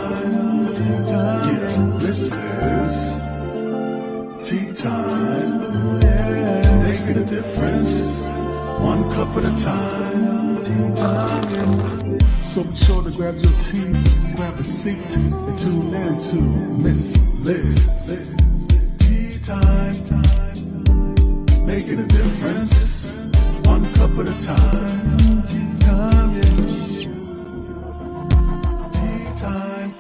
time. Yeah, this is tea time. Yeah, making a difference, one cup at a time. Tea time. So be sure to grab your tea, grab a seat, and tune in to Miss Liz. Tea time. Making a difference, one cup at a time. Tea time, yeah. Tea time.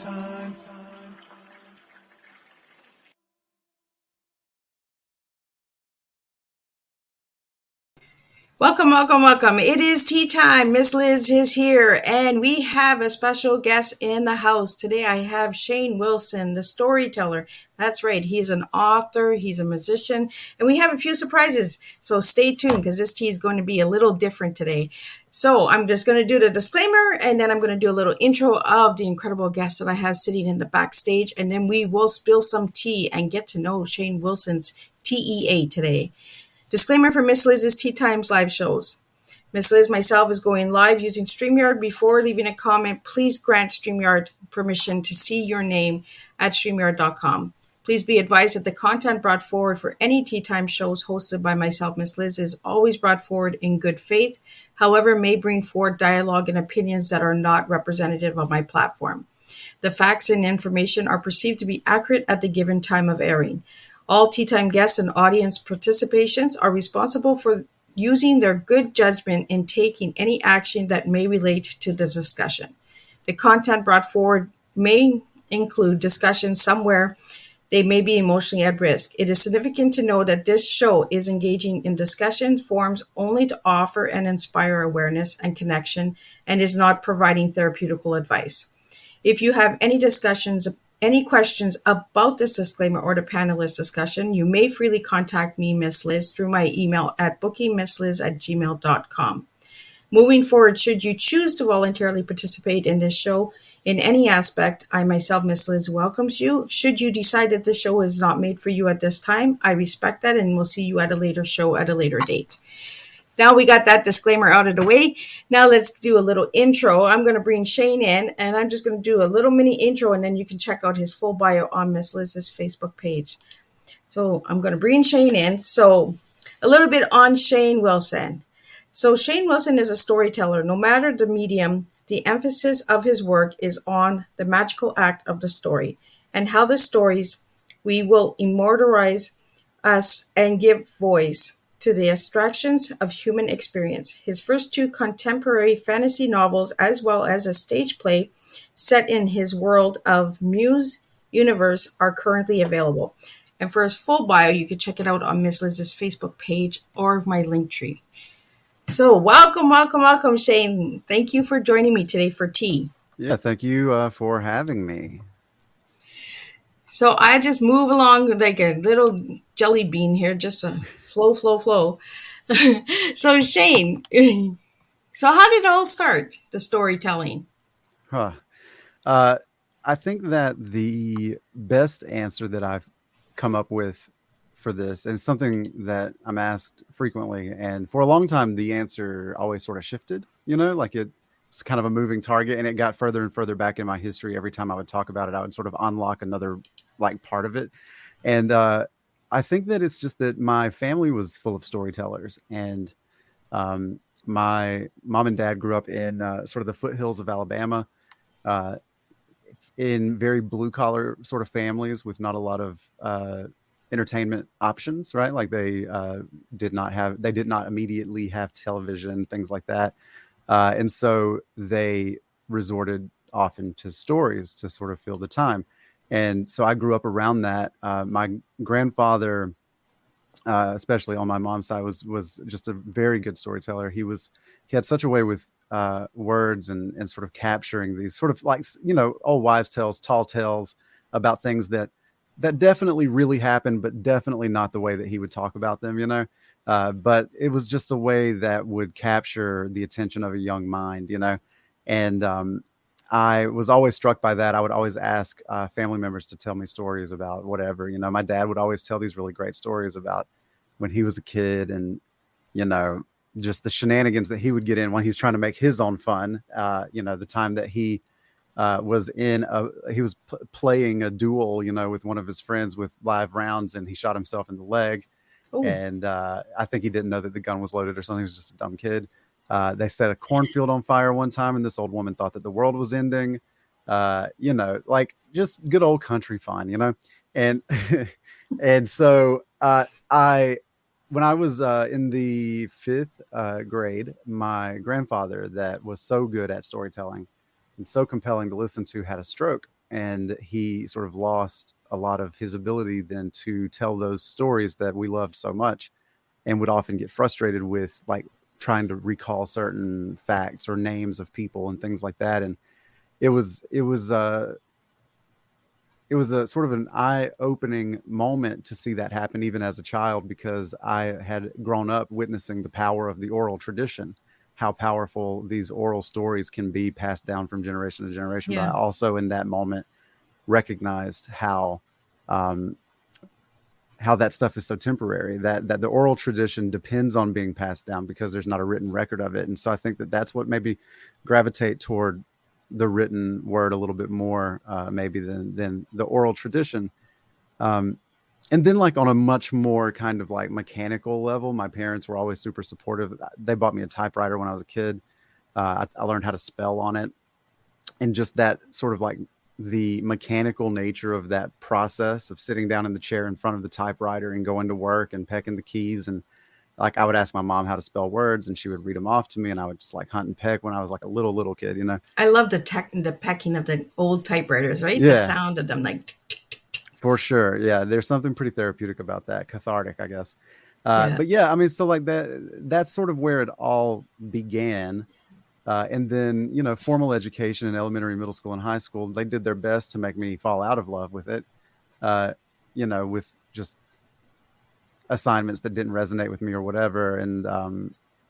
Welcome. It is tea time. Miss Liz is here, and we have a special guest in the house. Today I have Shane Wilson, the storyteller. That's right. He's an author, he's a musician, and we have a few surprises. So stay tuned because this tea is going to be a little different today. So I'm just going to do the disclaimer, and then I'm going to do a little intro of the incredible guest that I have sitting in the backstage, and then we will spill some tea and get to know Shane Wilson's TEA today. Disclaimer for Miss Liz's Tea Times live shows. Miss Liz, myself, is going live using StreamYard. Before leaving a comment, please grant StreamYard permission to see your name at StreamYard.com. Please be advised that the content brought forward for any Tea Time shows hosted by myself, Miss Liz, is always brought forward in good faith, however, may bring forward dialogue and opinions that are not representative of my platform. The facts and information are perceived to be accurate at the given time of airing. All Tea Time guests and audience participations are responsible for using their good judgment in taking any action that may relate to the discussion. The content brought forward may include discussions somewhere they may be emotionally at risk. It is significant to know that this show is engaging in discussion forums only to offer and inspire awareness and connection and is not providing therapeutical advice. If you have any questions about this disclaimer or the panelist discussion, you may freely contact me, Miss Liz, through my email at bookingmissliz@gmail.com. Moving forward, should you choose to voluntarily participate in this show in any aspect, I myself, Miss Liz, welcomes you. Should you decide that the show is not made for you at this time, I respect that and will see you at a later show at a later date. Now we got that disclaimer out of the way. Now let's do a little intro. I'm going to bring Shane in, and I'm just going to do a little mini intro, and then you can check out his full bio on Miss Liz's Facebook page. So I'm going to bring Shane in. So a little bit on Shane Wilson. So Shane Wilson is a storyteller. No matter the medium, the emphasis of his work is on the magical act of the story and how the stories we will immortalize us and give voice to the abstractions of human experience. His first two contemporary fantasy novels, as well as a stage play set in his World of Muses universe, are currently available. And for his full bio, you can check it out on Miss Liz's Facebook page or my link tree. So welcome, Shane. Thank you for joining me today for tea. Yeah, thank you for having me. So I just move along like a little jelly bean here, just a flow. So Shane, so how did it all start, the storytelling? I think that the best answer that I've come up with for this is something that I'm asked frequently. And for a long time, the answer always sort of shifted, like it's kind of a moving target, and it got further and further back in my history. Every time I would talk about it, I would sort of unlock another part of it. And I think that it's just that my family was full of storytellers, and my mom and dad grew up in sort of the foothills of Alabama, in very blue collar sort of families with not a lot of entertainment options, right? Like they did not immediately have television, things like that. And so they resorted often to stories to sort of fill the time. And so I grew up around that. My grandfather, especially on my mom's side, was just a very good storyteller. He had such a way with words and sort of capturing these sort of old wives' tales, tall tales about things that definitely really happened, but definitely not the way that he would talk about them, but it was just a way that would capture the attention of a young mind, and I was always struck by that. I would always ask family members to tell me stories about whatever. My dad would always tell these really great stories about when he was a kid and, just the shenanigans that he would get in when he's trying to make his own fun. The time that he was he was playing a duel, with one of his friends with live rounds, and he shot himself in the leg. Oh, And I think he didn't know that the gun was loaded or something. He was just a dumb kid. They set a cornfield on fire one time, and this old woman thought that the world was ending. Like just good old country fun, and and so when I was in the fifth grade, my grandfather, that was so good at storytelling and so compelling to listen to, had a stroke, and he sort of lost a lot of his ability then to tell those stories that we loved so much, and would often get frustrated with like trying to recall certain facts or names of people and things like that. And it was a sort of an eye-opening moment to see that happen even as a child, because I had grown up witnessing the power of the oral tradition, how powerful these oral stories can be passed down from generation to generation. yeah. But I also in that moment recognized how that stuff is so temporary, that the oral tradition depends on being passed down because there's not a written record of it. And so I think that that's what maybe gravitate toward the written word a little bit more, maybe than the oral tradition. And then like on a much more kind of like mechanical level, my parents were always super supportive. They bought me a typewriter when I was a kid. I learned how to spell on it, and just that sort of like the mechanical nature of that process of sitting down in the chair in front of the typewriter and going to work and pecking the keys. And like I would ask my mom how to spell words, and she would read them off to me, and I would just like hunt and peck when I was like a little kid, I love the pecking of the old typewriters, right? Yeah. The sound of them, like. For sure. Yeah. There's something pretty therapeutic about that. Cathartic, I guess. Yeah. But yeah, I mean, so like that's sort of where it all began. And then, formal education in elementary, middle school, and high school, they did their best to make me fall out of love with it, with just assignments that didn't resonate with me or whatever. And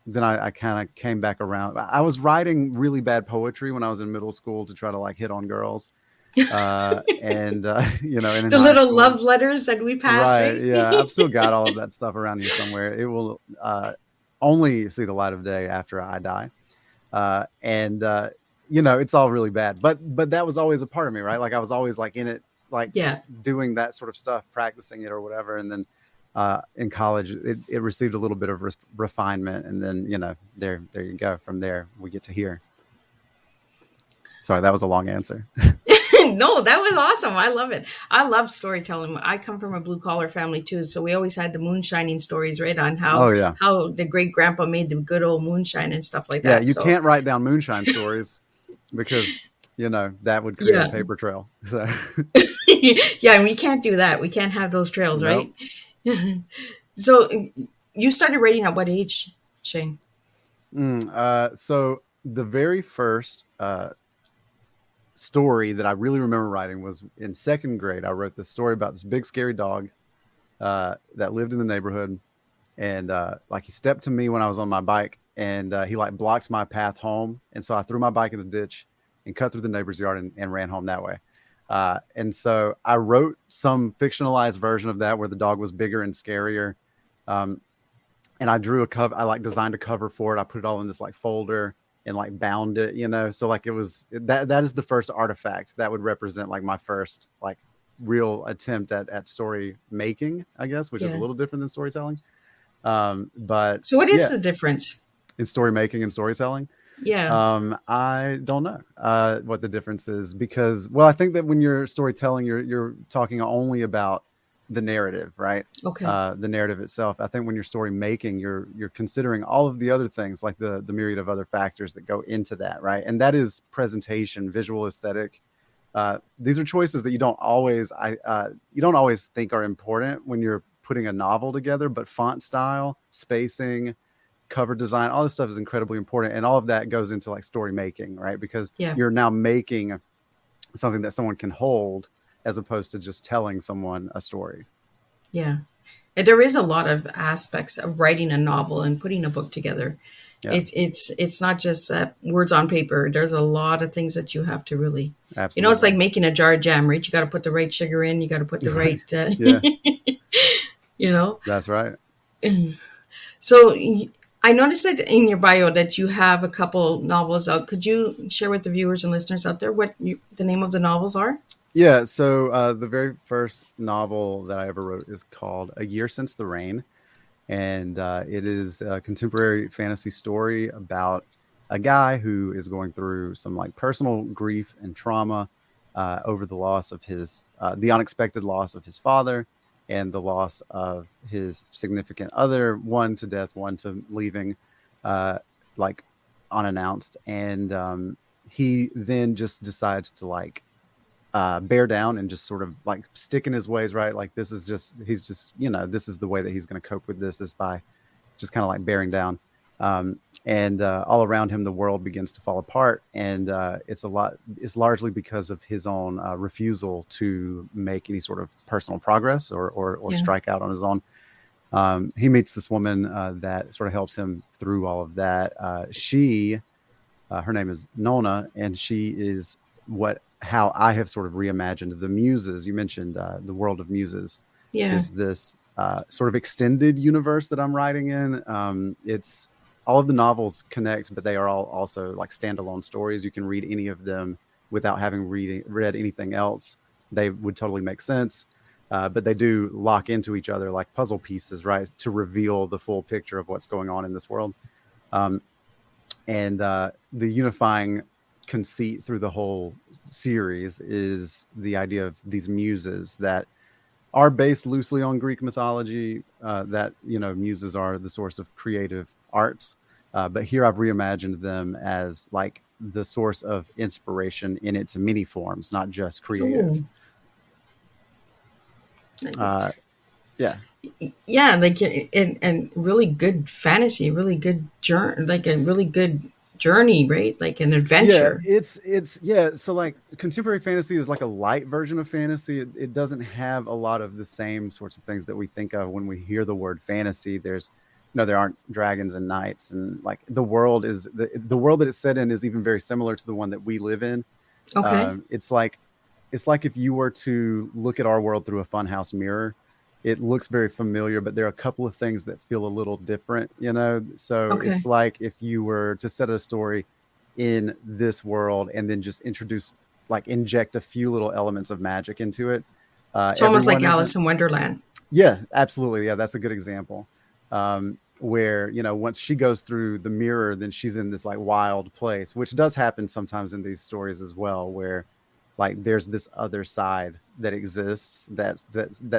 then I kind of came back around. I was writing really bad poetry when I was in middle school to try to like hit on girls. And the little school, love letters that we passed, right? Yeah, I've still got all of that stuff around here somewhere. It will only see the light of day after I die. It's all really bad, but that was always a part of me, right? Like I was always like in it, like doing that sort of stuff, practicing it or whatever. And then in college, it received a little bit of refinement, and then there you go. From there, we get to hear. Sorry, that was a long answer. No, that was awesome. I love it. I love storytelling. I come from a blue collar family too, so we always had the moonshining stories, right? On how the great grandpa made the good old moonshine and stuff like that. Yeah, you can't write down moonshine stories because that would create a paper trail. So yeah, and we can't do that. We can't have those trails, right? So you started writing at what age, Shane? So the very first story that I really remember writing was in second grade. I wrote this story about this big scary dog that lived in the neighborhood, and like he stepped to me when I was on my bike, and he like blocked my path home, and so I threw my bike in the ditch and cut through the neighbor's yard and ran home that way. And so I wrote some fictionalized version of that where the dog was bigger and scarier, and I drew a cover. I like designed a cover for it. I put it all in this like folder and like bound it, so like it was that is the first artifact that would represent like my first like real attempt at story making, I guess, which is a little different than storytelling. But so what is the difference in story making and storytelling? I don't know what the difference is, because I think that when you're storytelling, you're talking only about the narrative, right? Okay. The narrative itself. I think when you're story making, you're considering all of the other things, like the myriad of other factors that go into that, right? And that is presentation, visual aesthetic. These are choices that you don't always think are important when you're putting a novel together, but font style, spacing, cover design, all this stuff is incredibly important, and all of that goes into like story making, right? Because you're now making something that someone can hold, as opposed to just telling someone a story. Yeah. And there is a lot of aspects of writing a novel and putting a book together. Yeah. It's not just words on paper. There's a lot of things that you have to really, absolutely. It's like making a jar jam, right? You got to put the right sugar in. You got to put the right, That's right. So I noticed that in your bio that you have a couple novels out. Could you share with the viewers and listeners out there the name of the novels are? Yeah, so the very first novel that I ever wrote is called A Year Since the Rain, and it is a contemporary fantasy story about a guy who is going through some like personal grief and trauma over the loss of the unexpected loss of his father, and the loss of his significant other, one to death, one to leaving, uh, like unannounced, and he then just decides to like bear down and just sort of like stick in his ways, right? Like he's just, this is the way that he's going to cope with this, is by just kind of like bearing down. And all around him, the world begins to fall apart. And it's largely because of his own refusal to make any sort of personal progress or Yeah. strike out on his own. He meets this woman that sort of helps him through all of that. Her name is Nona, and she is how I have sort of reimagined the Muses. You mentioned the World of Muses Yeah. is this sort of extended universe that I'm writing in. It's all of the novels connect, but they are all also like standalone stories. You can read any of them without having read anything else. They would totally make sense. But they do lock into each other like puzzle pieces, right, to reveal the full picture of what's going on in this world. And the unifying conceit through the whole series is the idea of these muses that are based loosely on Greek mythology, that, muses are the source of creative arts. But here I've reimagined them as like the source of inspiration in its many forms, not just creative. Ooh. Yeah. Yeah, like and really good fantasy, really good journey, like a really good journey, right? Like an adventure. Yeah, it's so like contemporary fantasy is like a light version of fantasy. It doesn't have a lot of the same sorts of things that we think of when we hear the word fantasy. There aren't dragons and knights, and like the world that it's set in is even very similar to the one that we live in. Okay. It's like if you were to look at our world through a funhouse mirror. It looks very familiar, but there are a couple of things that feel a little different, So Okay. it's like if you were to set a story in this world and then just inject a few little elements of magic into it. It's almost like Everyone Alice in Wonderland. Yeah, absolutely. Yeah, that's a good example. Where, once she goes through the mirror, then she's in this like wild place, which does happen sometimes in these stories as well, where like there's this other side that exists that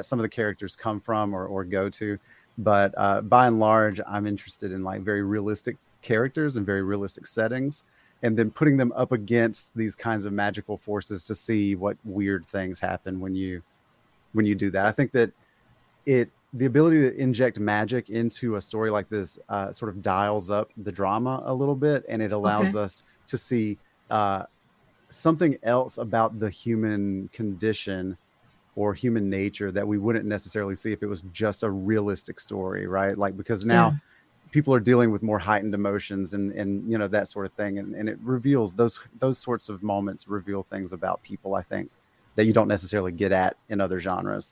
some of the characters come from or go to. But by and large, I'm interested in like very realistic characters and very realistic settings, and then putting them up against these kinds of magical forces to see what weird things happen when you do that. I think that the ability to inject magic into a story like this sort of dials up the drama a little bit, and it allows us to see something else about the human condition or human nature that we wouldn't necessarily see if it was just a realistic story, right? Like, because now people are dealing with more heightened emotions and that sort of thing. And it reveals those sorts of moments reveal things about people, I think, that you don't necessarily get at in other genres.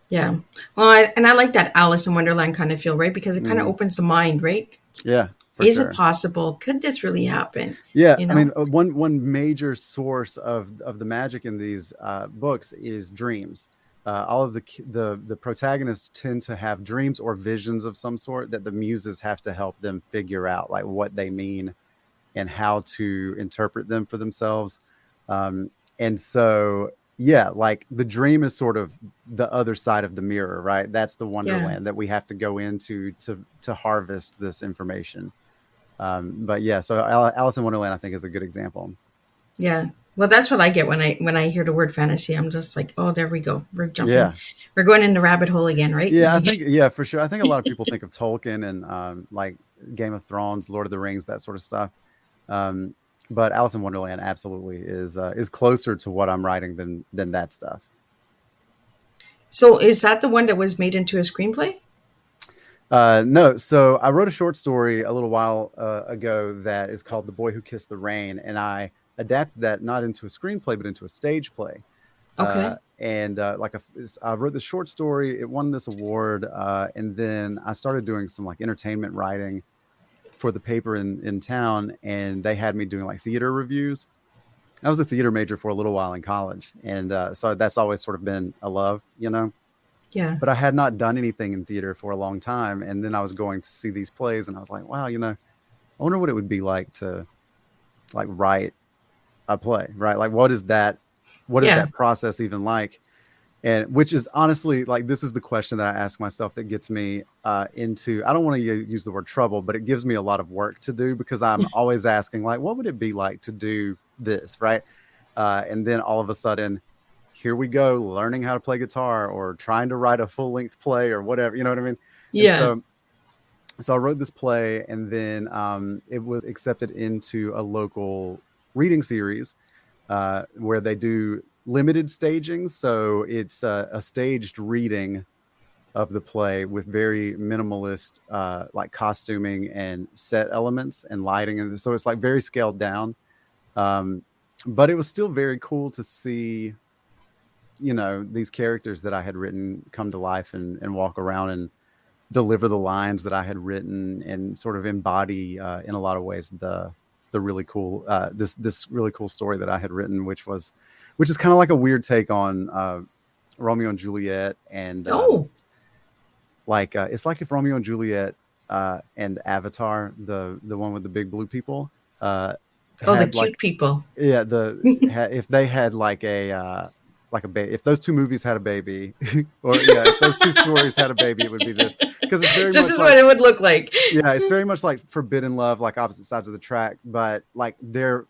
Yeah. Well, I like that Alice in Wonderland kind of feel, right? Because it kind of opens the mind, right? Yeah. Is it possible? Could this really happen? Yeah, I mean, one major source of the magic in these books is dreams. All of the protagonists tend to have dreams or visions of some sort that the muses have to help them figure out, like what they mean and how to interpret them for themselves. And so, yeah, like the dream is sort of the other side of the mirror, right? That's the wonderland that we have to go into to harvest this information. But yeah, so Alice in Wonderland, I think, is a good example. Yeah. Well, that's what I get when I hear the word fantasy. I'm just like, oh, there we go. We're jumping. Yeah. We're going in the rabbit hole again, right? Yeah, I think, for sure. I think a lot of people think of Tolkien and like Game of Thrones, Lord of the Rings, that sort of stuff. But Alice in Wonderland absolutely is closer to what I'm writing than that stuff. So is that the one that was made into a screenplay? No. So I wrote a short story a little while ago that is called The Boy Who Kissed the Rain, and I adapted that not into a screenplay, but into a stage play. Okay. I wrote the short story. It won this award. And then I started doing some like entertainment writing for the paper in town, and they had me doing like theater reviews. I was a theater major for a little while in college, and so that's always sort of been a love, Yeah. but I had not done anything in theater for a long time. And then I was going to see these plays, and I was like, wow, I wonder what it would be like to like write a play, right? Like, what is that Yeah. process even like? And which is honestly, like, this is the question that I ask myself that gets me into, I don't want to use the word trouble, but it gives me a lot of work to do, because I'm always asking, like, what would it be like to do this, right? And then all of a sudden, here we go, learning how to play guitar or trying to write a full-length play or whatever, you know what I mean? And Yeah. so I wrote this play, and then it was accepted into a local reading series where they do limited stagings. So it's a staged reading of the play with very minimalist like costuming and set elements and lighting. And so it's like very scaled down. But it was still very cool to see, these characters that I had written come to life and walk around and deliver the lines that I had written and sort of embody in a lot of ways the really cool this really cool story that I had written, which is kind of like a weird take on Romeo and Juliet, and Oh. it's like if Romeo and Juliet and Avatar, the one with the big blue people, Oh, the had cute people. yeah, if they had like a baby, if those two movies had a baby, or if those two stories had a baby, it would be this, because it's very This much is like, what it would look like. yeah, it's very much like forbidden love, like opposite sides of the track, but like their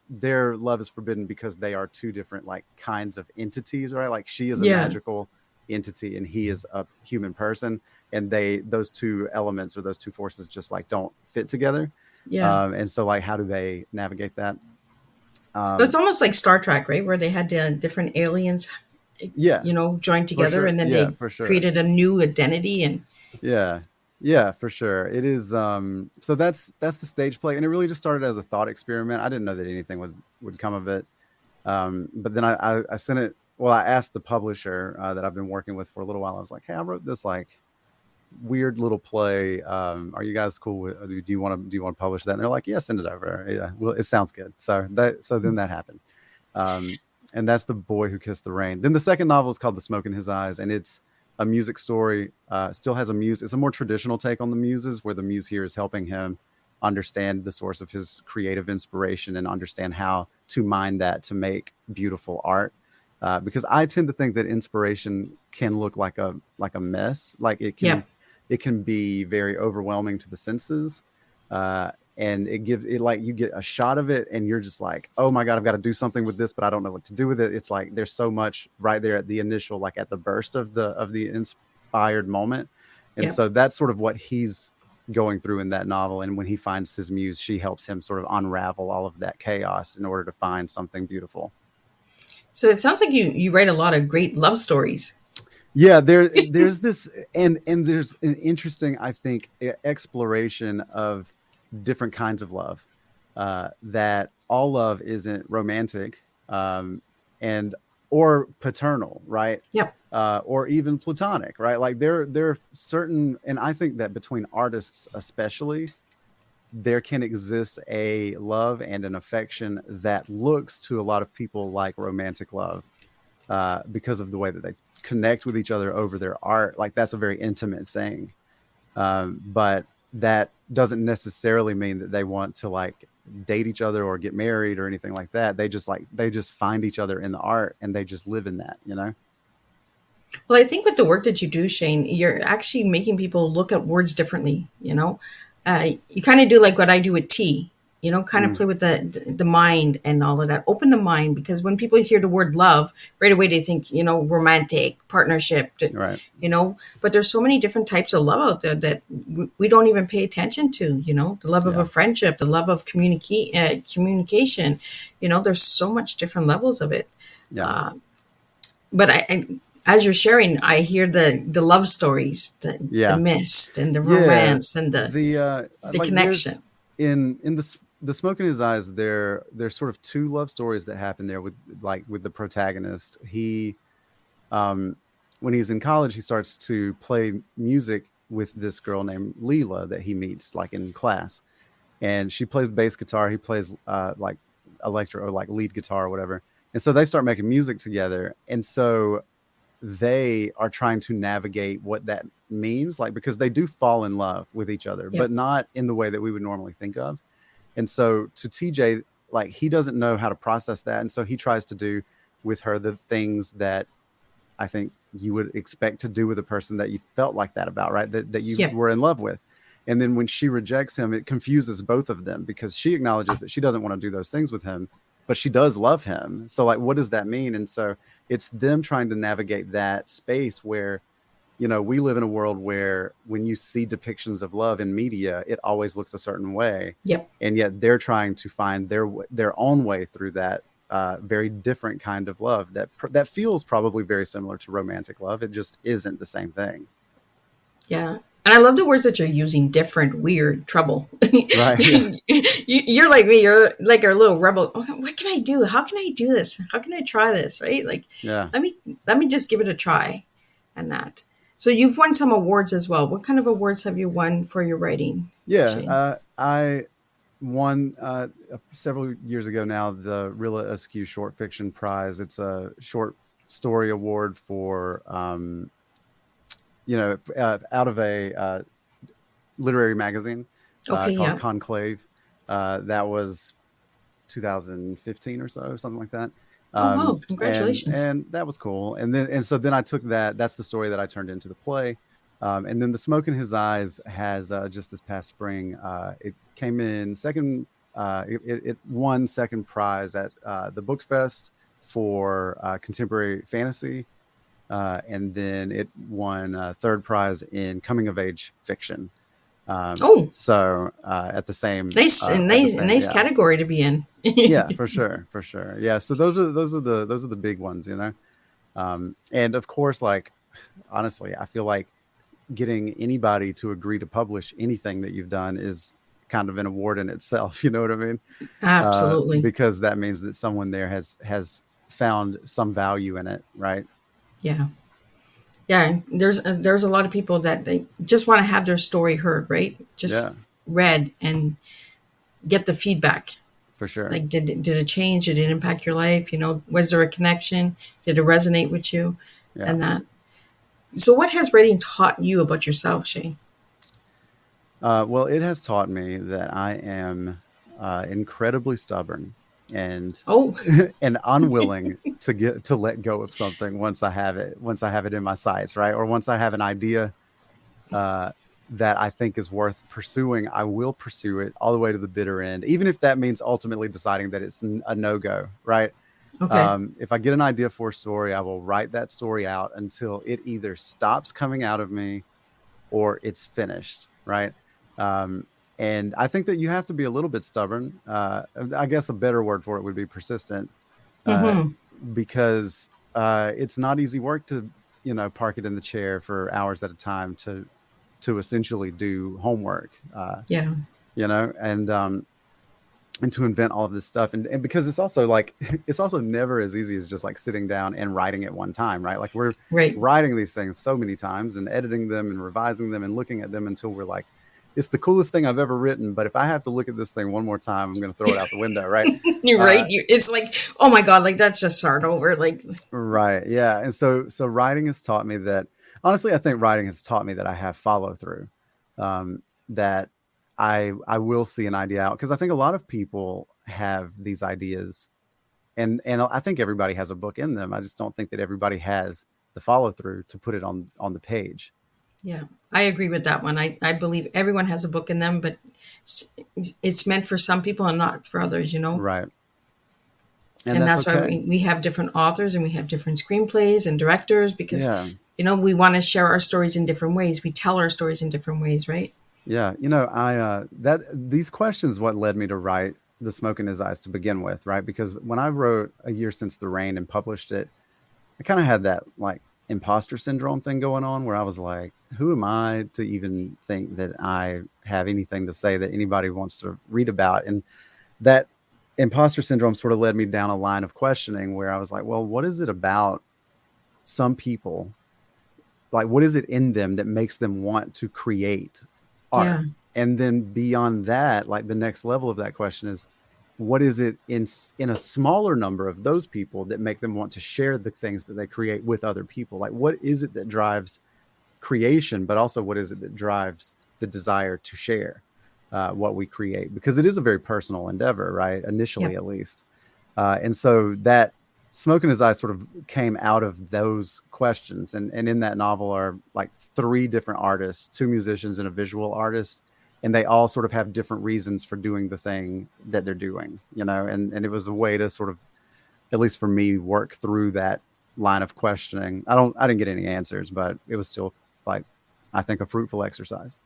love is forbidden because they are two different like kinds of entities, right? Like she is a magical entity and he is a human person, and those two elements or those two forces just like don't fit together. And so like, how do they navigate that? It's almost like Star Trek, right? Where they had different aliens, joined together, sure. and then Yeah, they for sure. created a new identity. And yeah, for sure. It is. So that's the stage play, and it really just started as a thought experiment. I didn't know that anything would come of it. But then I sent it. Well, I asked the publisher that I've been working with for a little while. I was like, hey, I wrote this like weird little play. Are you guys cool with? Do you want to publish that? And they're like, yeah, send it over. Yeah, well, it sounds good. So then that happened. And that's The Boy Who Kissed the Rain. Then the second novel is called The Smoke in His Eyes, and it's a music story. Still has a muse. It's a more traditional take on the muses, where the muse here is helping him understand the source of his creative inspiration and understand how to mine that to make beautiful art. Because I tend to think that inspiration can look like a mess. Like it can be very overwhelming to the senses. And it gives it like you get a shot of it and you're just like, oh my God, I've got to do something with this, but I don't know what to do with it. It's like there's so much right there at the initial, like at the burst of the inspired moment. And so that's sort of what he's going through in that novel. And when he finds his muse, she helps him sort of unravel all of that chaos in order to find something beautiful. So it sounds like you write a lot of great love stories. Yeah, there's this, and there's an interesting, I think, exploration of different kinds of love. That all love isn't romantic, and or paternal, right? Yep. Or even platonic, right? Like there are certain, and I think that between artists especially, there can exist a love and an affection that looks to a lot of people like romantic love, because of the way that they connect with each other over their art. Like that's a very intimate thing. But that doesn't necessarily mean that they want to like date each other or get married or anything like that. They just find each other in the art and they just live in that, Well, I think with the work that you do, Shane, you're actually making people look at words differently. You kind of do like what I do with tea, kind of play with the mind and all of that. Open the mind, because when people hear the word love, right away they think, romantic partnership, right? But there's so many different types of love out there that we don't even pay attention to, the love of a friendship, the love of communication, there's so much different levels of it. Yeah. But I as you're sharing, I hear the love stories, the mist and the romance and the like connection. In the Smoke in His Eyes, there's sort of two love stories that happen there with the protagonist. He, when he's in college, he starts to play music with this girl named Leela that he meets like in class. and she plays bass guitar. He plays like electro or like lead guitar or whatever. And so they start making music together. And so they are trying to navigate what that means, like, because they do fall in love with each other, Yep. but not in the way that we would normally think of. And so to TJ, like, he doesn't know how to process that. And so he tries to do with her the things that I think you would expect to do with a person that you felt like that about, right? That you Yep. were in love with. And then when she rejects him, it confuses both of them because she acknowledges that she doesn't want to do those things with him, but she does love him. So like, what does that mean? And so it's them trying to navigate that space where, you know, we live in a world where when you see depictions of love in media, it always looks a certain way. Yep. And yet they're trying to find their own way through that very different kind of love that feels probably very similar to romantic love. It just isn't the same thing. Yeah. And I love the words that you're using, different, weird, trouble. Right. Yeah. You're like me. You're like a little rebel. Okay, what can I do? How can I do this? How can I try this? Right? Like, Yeah. let me just give it a try, and that. So you've won some awards as well. What kind of awards have you won for your writing? Shane? Yeah. I won several years ago now the Rilla Askew Short Fiction Prize. It's a short story award for out of a literary magazine Okay, called yeah. Conclave. That was 2015 or so, something like that. Oh wow! Congratulations. And that was cool. And so then I took that. That's the story that I turned into the play. And then The Smoke in His Eyes has just this past spring. It came in second. It won second prize at the Book Fest for contemporary fantasy. And then it won third prize in coming of age fiction. So at the same nice yeah. category to be in. Yeah, for sure. Yeah, so those are the big ones, you know. And of course, like, honestly, I feel like getting anybody to agree to publish anything that you've done is kind of an award in itself. You know what I mean? Absolutely. Because that means that someone there has found some value in it, right? Yeah. There's a lot of people that they just want to have their story heard, right? Just read and get the feedback. For sure. Like, did it change? Did it impact your life? You know, was there a connection? Did it resonate with you? Yeah. And that. So what has writing taught you about yourself, Shane? Well, it has taught me that I am incredibly stubborn and and unwilling to let go of something once I have it in my sights, right? Or once I have an idea that I think is worth pursuing, I will pursue it all the way to the bitter end, even if that means ultimately deciding that it's a no-go, right? Okay. If I get an idea for a story, I will write that story out until it either stops coming out of me or it's finished, right? And I think that you have to be a little bit stubborn. I guess a better word for it would be persistent, because it's not easy work to, park it in the chair for hours at a time to essentially do homework. And to invent all of this stuff. And because it's also like, it's also never as easy as just like sitting down and writing at one time, right? Like we're writing these things so many times and editing them and revising them and looking at them until we're like, it's the coolest thing I've ever written. But if I have to look at this thing one more time, I'm going to throw it out the window, right? You're right. It's like, oh my God, like that's just start over. Like, right. Yeah. And so writing has taught me that, honestly, I think writing has taught me that I have follow through, that I will see an idea out, because I think a lot of people have these ideas and I think everybody has a book in them. I just don't think that everybody has the follow through to put it on the page. Yeah, I agree with that one. I believe everyone has a book in them, but it's meant for some people and not for others, Right. And that's why we have different authors and we have different screenplays and directors, because, we want to share our stories in different ways. We tell our stories in different ways, right? Yeah. These questions, what led me to write The Smoke in His Eyes to begin with, right? Because when I wrote A Year Since the Rain and published it, I kind of had that like imposter syndrome thing going on where I was like, who am I to even think that I have anything to say that anybody wants to read about? And that imposter syndrome sort of led me down a line of questioning where I was like, well, what is it about some people? Like, what is it in them that makes them want to create art? And then beyond that, like the next level of that question is, what is it in a smaller number of those people that make them want to share the things that they create with other people? Like, what is it that drives creation, but also what is it that drives the desire to share what we create? Because it is a very personal endeavor, right? Initially, at least. And so that Smoke and His Eyes sort of came out of those questions. And in that novel are like 3 different artists, 2 musicians and a visual artist. And they all sort of have different reasons for doing the thing that they're doing, you know, and it was a way to sort of, at least for me, work through that line of questioning. I didn't get any answers, but it was still like, I think, a fruitful exercise.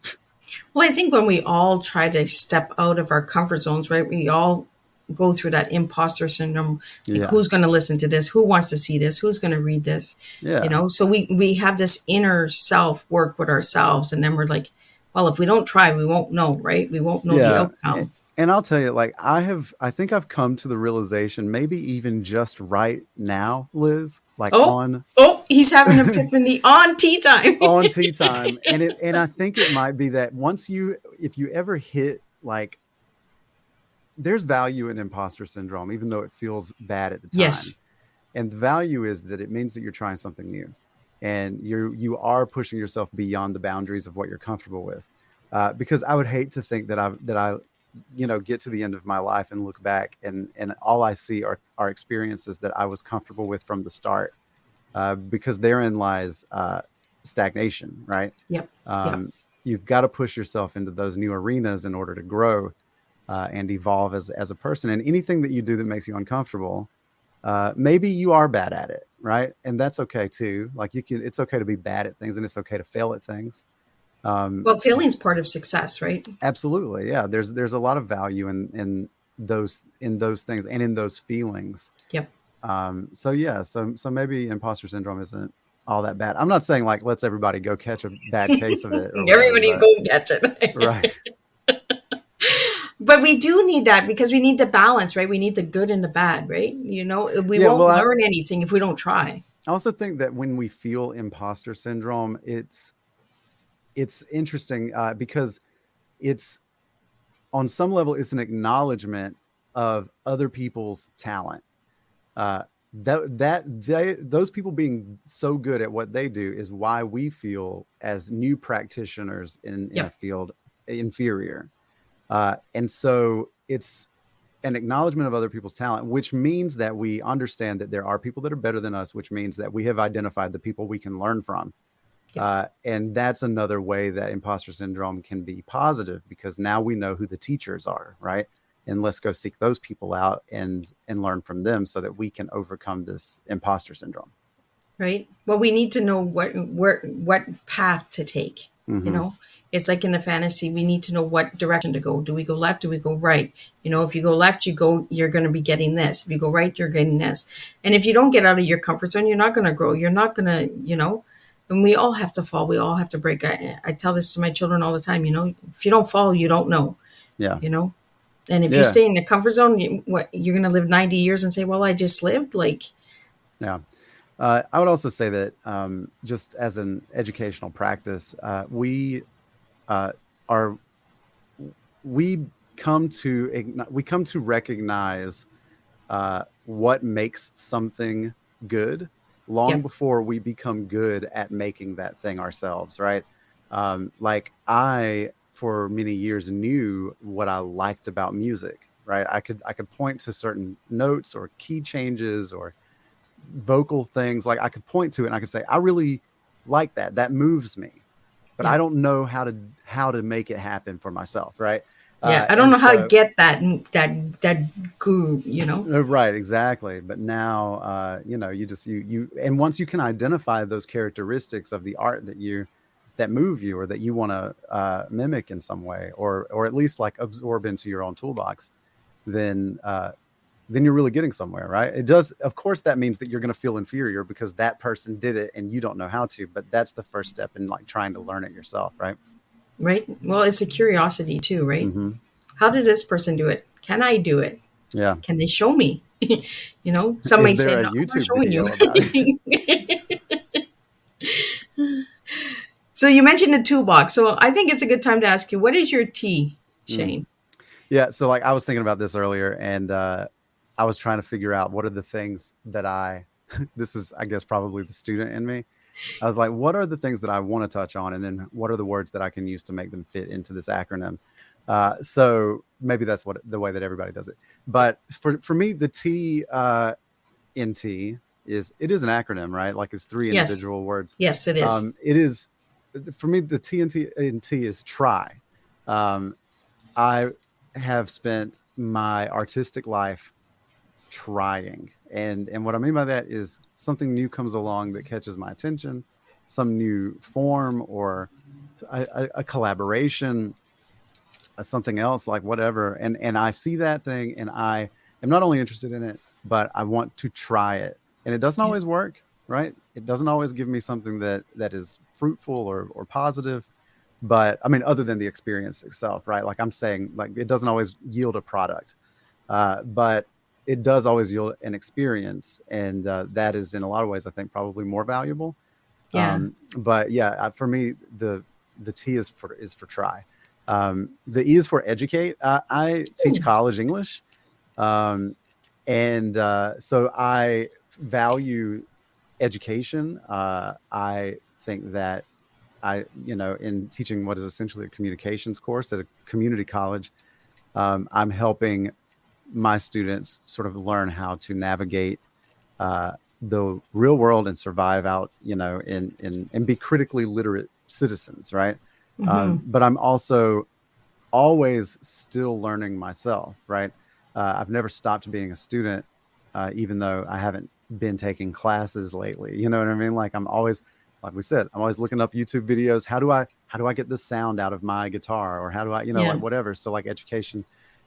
Well, I think when we all try to step out of our comfort zones, right, we all go through that imposter syndrome. Like, who's going to listen to this? Who wants to see this? Who's going to read this? You know, so we have this inner self work with ourselves. And then we're like, well, if we don't try, we won't know, right? We won't know the outcome. And I'll tell you, like, I think I've come to the realization, maybe even just right now, Liz, like he's having an epiphany on Teatime. On Teatime. And I think it might be that if you ever hit, like, there's value in imposter syndrome, even though it feels bad at the time. Yes. And the value is that it means that you're trying something new. And you are pushing yourself beyond the boundaries of what you're comfortable with, because I would hate to think that I get to the end of my life and look back and all I see are experiences that I was comfortable with from the start, because therein lies stagnation, right? Yep. You've got to push yourself into those new arenas in order to grow and evolve as a person. And anything that you do that makes you uncomfortable, maybe you are bad at it, right? And that's okay too. Like, it's okay to be bad at things, and it's okay to fail at things. Well, failing's part of success, right? Absolutely, yeah. There's a lot of value in those things and in those feelings. Yep. So maybe imposter syndrome isn't all that bad. I'm not saying like let's everybody go catch a bad case of it. Everybody go gets it. Right. But we do need that, because we need the balance, right? We need the good and the bad, right? You know, we won't learn anything if we don't try. I also think that when we feel imposter syndrome, it's interesting because it's, on some level, it's an acknowledgement of other people's talent. Those people being so good at what they do is why we feel, as new practitioners in a field, inferior. And so it's an acknowledgement of other people's talent, which means that we understand that there are people that are better than us, which means that we have identified the people we can learn from. And that's another way that imposter syndrome can be positive, because now we know who the teachers are, right? And let's go seek those people out and learn from them so that we can overcome this imposter syndrome. Right. Well, we need to know what path to take. Mm-hmm. You know, it's like in the fantasy, we need to know what direction to go. Do we go left? Do we go right? You know, if you go left, you're going to be getting this. If you go right, you're getting this. And if you don't get out of your comfort zone, you're not going to grow. You're not going to, and we all have to fall. We all have to break. I tell this to my children all the time, if you don't fall, you don't know. Yeah. And if you stay in the comfort zone, you're going to live 90 years and say, well, I just lived Yeah. I would also say that just as an educational practice, we come to recognize what makes something good long before we become good at making that thing ourselves, right? Like I, for many years, knew what I liked about music, right? I could point to certain notes or key changes or vocal things. Like I could point to it and I could say, I really like that. That moves me, but I don't know how to make it happen for myself, right? I don't know how to get that groove, Right, exactly. But now, you and once you can identify those characteristics of the art that move you or that you want to mimic in some way, or at least like absorb into your own toolbox, then you're really getting somewhere, right? It does. Of course, that means that you're going to feel inferior because that person did it and you don't know how to, but that's the first step in like trying to learn it yourself, right? Right. Well, it's a curiosity too, right? Mm-hmm. How does this person do it? Can I do it? Yeah. Can they show me? Some might say, no, I'm not showing you. So So you mentioned the toolbox. So I think it's a good time to ask you, what is your T, Shane? Yeah. So like I was thinking about this earlier, and I was trying to figure out what are the things that this is, I guess, probably the student in me. I was like, what are the things that I want to touch on? And then what are the words that I can use to make them fit into this acronym? So maybe that's the way that everybody does it. But for me, the T in T it is an acronym, right? Like it's three Yes. individual words. Yes, it is. It is, for me, the T in T is try. I have spent my artistic life trying. And what I mean by that is something new comes along that catches my attention, some new form or a collaboration, something else, like whatever. And I see that thing and I am not only interested in it, but I want to try it. And it doesn't Yeah. always work, right? It doesn't always give me something that is fruitful or positive. But I mean, other than the experience itself, right? Like I'm saying, like it doesn't always yield a product. But it does always yield an experience, and that is in a lot of ways, I think, probably more valuable. Yeah. But yeah, for me, the T is for try. The E is for educate. I teach college English, and so I value education. I think that in teaching what is essentially a communications course at a community college, I'm helping my students sort of learn how to navigate the real world and survive out, and be critically literate citizens, right? But I'm also always still learning myself, right? I've never stopped being a student, even though I haven't been taking classes lately. You know what I mean? Like I'm always, like we said, I'm always looking up YouTube videos. How do I get the sound out of my guitar, or how do I, like whatever. So like education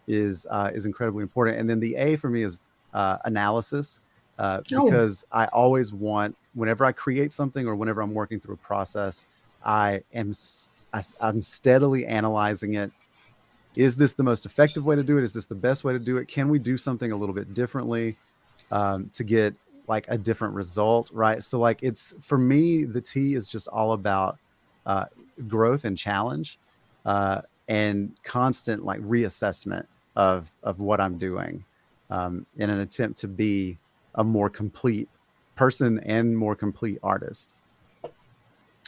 is incredibly important. And then the A for me is analysis, because I always want, whenever I create something or whenever I'm working through a process, I'm steadily analyzing it. Is this the most effective way to do it? Is this the best way to do it? Can we do something a little bit differently to get like a different result, right? So like for me, the T is just all about growth and challenge, and constant like reassessment of what I'm doing, in an attempt to be a more complete person and more complete artist.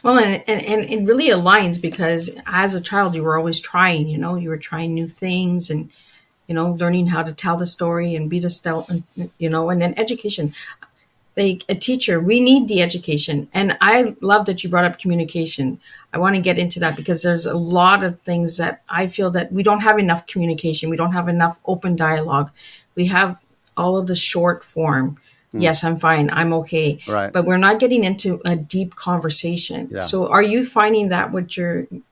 Well, and it really aligns because as a child, you were always trying, you were trying new things and, learning how to tell the story and be the and then education. Like a teacher, we need the education. And I love that you brought up communication. I want to get into that because there's a lot of things that I feel that we don't have enough communication. We don't have enough open dialogue. We have all of the short form. Yes, I'm fine. I'm okay. Right. But we're not getting into a deep conversation. Yeah. So are you finding that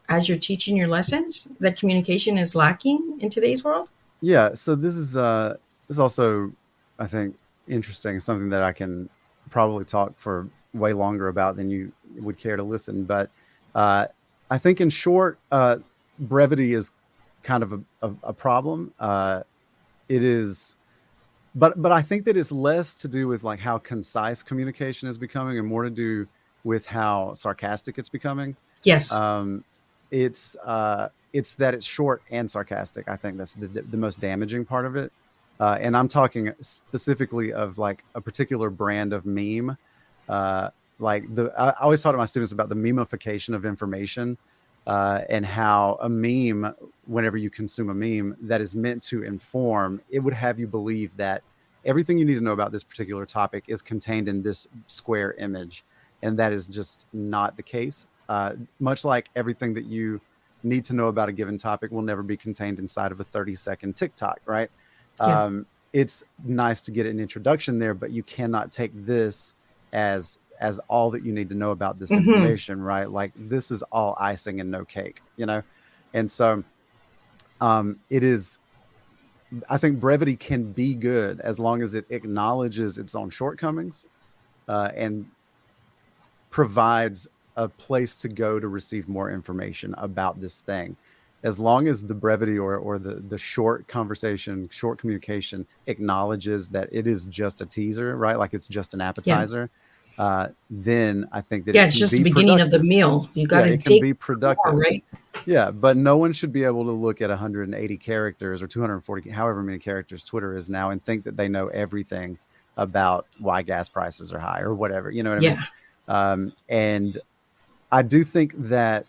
as you're teaching your lessons, that communication is lacking in today's world? Yeah. So this is also, I think, interesting, something that I can probably talk for way longer about than you would care to listen. But I think in short, brevity is kind of a problem. It is, but I think that it's less to do with like how concise communication is becoming and more to do with how sarcastic it's becoming. Yes. It's that it's short and sarcastic. I think that's the most damaging part of it. And I'm talking specifically of like a particular brand of meme. I always talk to my students about the memification of information, and how a meme, whenever you consume a meme that is meant to inform, it would have you believe that everything you need to know about this particular topic is contained in this square image. And that is just not the case. Much like everything that you need to know about a given topic will never be contained inside of a 30-second TikTok, right? Yeah. It's nice to get an introduction there, but you cannot take this as all that you need to know about this information, right? Like this is all icing and no cake, And so it is, I think brevity can be good as long as it acknowledges its own shortcomings, and provides a place to go to receive more information about this thing. As long as the brevity or the short conversation, short communication acknowledges that it is just a teaser, right? Like it's just an appetizer. then I think that Yeah, it it's can just the be beginning of the productive. meal. You got Yeah, to it can dig be more, productive. right? Yeah, but no one should be able to look at 180 characters or 240, however many characters Twitter is now, and think that they know everything about why gas prices are high or whatever. You know what I mean? Yeah, And I do think that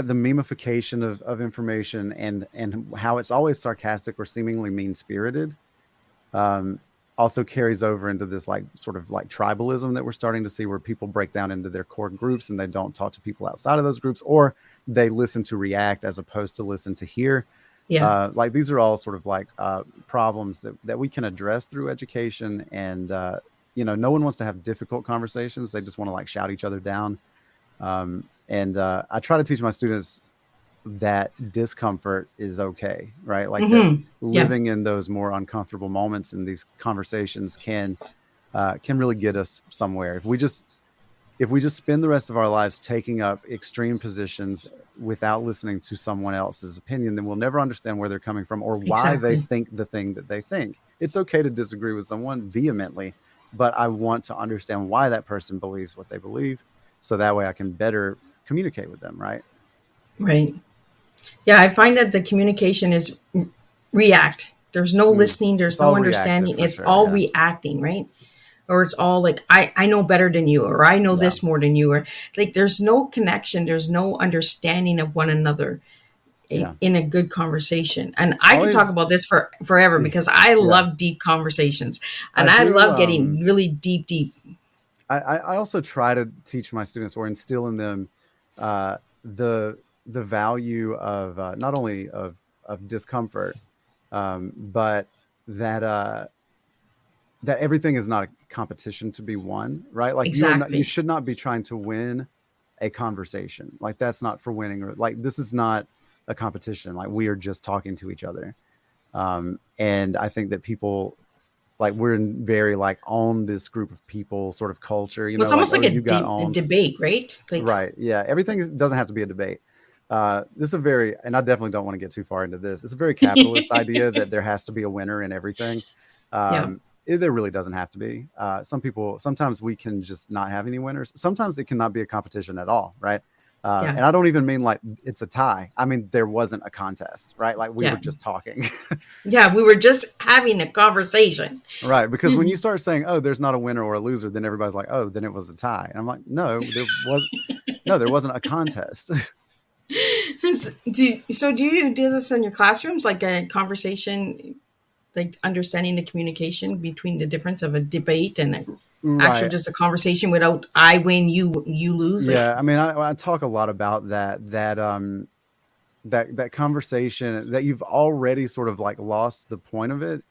the memification of information and how it's always sarcastic or seemingly mean spirited um, also carries over into this like sort of like tribalism that we're starting to see, where people break down into their core groups and they don't talk to people outside of those groups, or they listen to react as opposed to listen to hear. yeah, Like these are all sort of like problems that we can address through education. And no one wants to have difficult conversations. They just want to like shout each other down. And I try to teach my students that discomfort is okay, right? Like that yeah, living in those more uncomfortable moments in these conversations can really get us somewhere. If we just spend the rest of our lives taking up extreme positions without listening to someone else's opinion, then we'll never understand where they're coming from or why they exactly. think the thing that they think. It's okay to disagree with someone vehemently, but I want to understand why that person believes what they believe, so that way I can better communicate with them, right? Right. Yeah, I find that the communication is react. There's no listening, It's there's no all reactive understanding. for It's sure. all Yeah. reacting, right? Or it's all like I know better than you, or I know Yeah. this more than you, or like there's no connection, there's no understanding of one another Yeah. in a good conversation. And I could talk Always. about this for forever because I Yeah. love deep conversations I and I do. love getting really deep. I also try to teach my students or instill in them uh, the value of not only of discomfort, but that that everything is not a competition to be won, right? Like you Exactly. should not be trying to win a conversation. Like that's not for winning, or like this is not a competition. Like we are just talking to each other. And I think that people like we're in very like on this group of people sort of culture, Well, it's like, almost oh, like you got a on. debate, right? Like, Right. Yeah. Doesn't have to be a debate. This is and I definitely don't want to get too far into this. It's a very capitalist idea that there has to be a winner in everything. yeah, There really doesn't have to be. Sometimes we can just not have any winners. Sometimes it cannot be a competition at all. Right. yeah, And I don't even mean like it's a tie. I mean, there wasn't a contest, right? Like we were yeah, just talking. yeah. We were just having a conversation. Right. Because when you start saying, oh, there's not a winner or a loser, then everybody's like, oh, then it was a tie. And I'm like, no, there wasn't a contest. Do you do this in your classrooms, like a conversation, like understanding the communication between the difference of a debate and actual Right. just a conversation without I win, you lose? Like, Yeah. I mean, I talk a lot about that conversation that you've already sort of like lost the point of it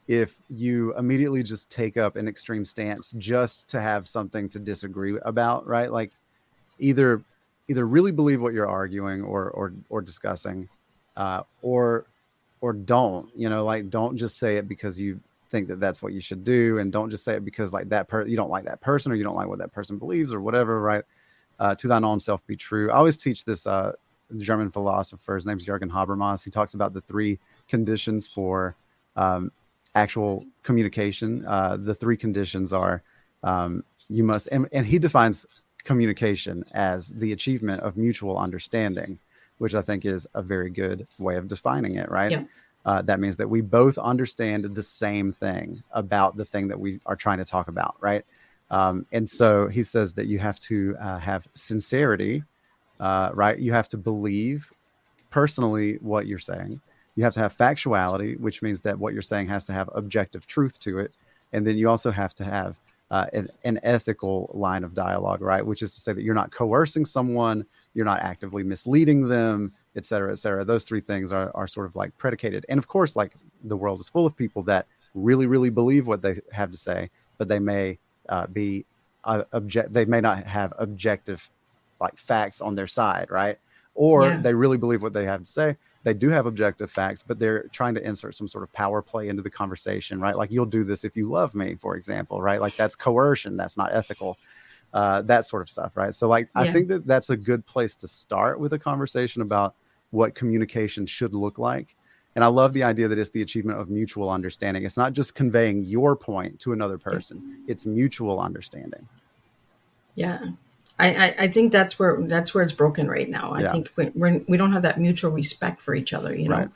if you immediately just take up an extreme stance just to have something to disagree about, right? Like either really believe what you're arguing or discussing, or don't, like don't just say it because you think that that's what you should do, and don't just say it because like you don't like that person or you don't like what that person believes or whatever, right? To thine own self be true. I always teach this German philosopher. His name's Jürgen Habermas. He talks about the three conditions for um, actual communication. The three conditions are you must, and he defines communication as the achievement of mutual understanding, which I think is a very good way of defining it, right? yeah, That means that we both understand the same thing about the thing that we are trying to talk about, right? And so he says that you have to have sincerity, right? You have to believe personally what you're saying. You have to have factuality, which means that what you're saying has to have objective truth to it. And then you also have to have an ethical line of dialogue, right? Which is to say that you're not coercing someone, you're not actively misleading them, et cetera, et cetera. Those three things are sort of like predicated. And of course, like the world is full of people that really, really believe what they have to say, but they may they may not have objective like facts on their side, right? Or yeah, they really believe what they have to say. They do have objective facts, but they're trying to insert some sort of power play into the conversation, right? Like you'll do this if you love me, for example, right? Like that's coercion. That's not ethical. That sort of stuff, right? So like, I yeah, think that that's a good place to start with a conversation about what communication should look like. And I love the idea that it's the achievement of mutual understanding. It's not just conveying your point to another person. It's mutual understanding. Yeah. I think that's where it's broken right now. I think we don't have that mutual respect for each other, you know. Right.